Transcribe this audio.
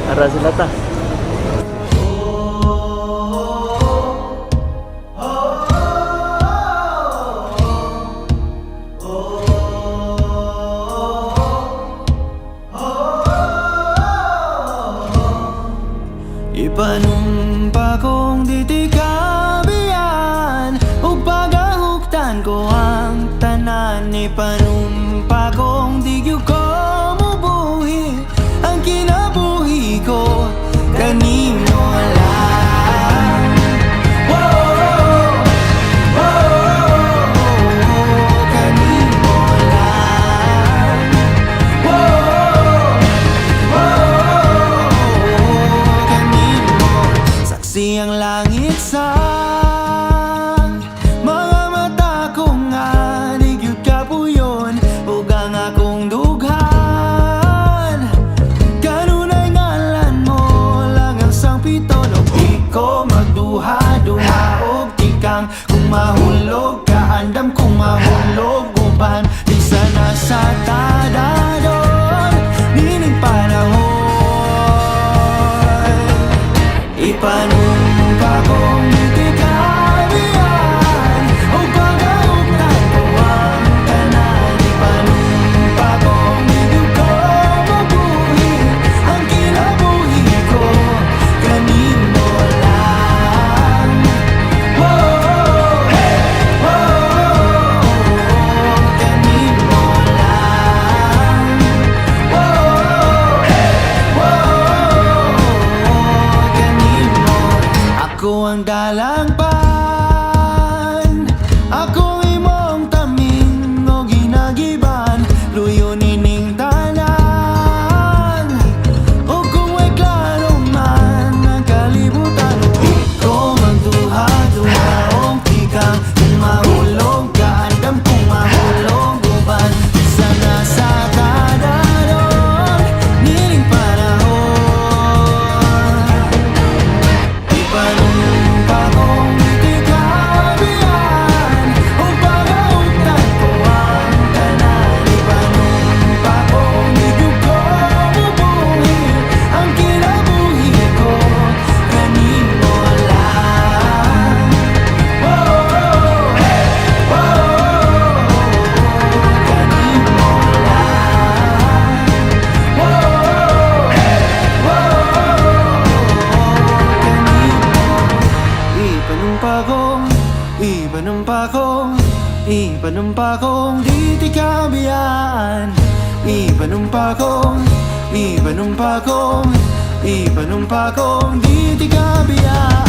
Ara sila ta. Ipanumpa kong ditikabian ug pagahuktan ko ang tanan. Ipanumpa kong di gyud ko mubuhi ang kinabuhi ko kanimo lang. Whoa, kanimo lang. Saksi ang langit sa mga mata ko nga di gyud kapuyon ug ang akong dughan. Kanunay ngalan mo lang ang sangpiton ug di ko magduha-duha og tikang kung mahulog ka andam kung mahulog uban di sana sa tadadon nining panahon. Ipanumpa kong ditikabian ug pagahuktan ko ang tanan. Ipanumpa kong di gyud ko mabuhi ang kinabuhi ko kanimo lang. Kanimo lang. Ako ang dalangpan, ako imong tamin o ginagiban, luyo nining tanan. O kung may klaro man ang kalibutan, di ko magduha-duha o tikang kung mahulog ka andam kung mahulog uban sana sa tadadon nining panahon. Ipanumpa kong ditikabian ug pagahuktan ko ang tanan. Ipanumpa kong di gyud ko mubuhi ang kinabuhi ko kanimo lang. Ipanumpa kong ditikabian. Ipanumpa kong ditikabian.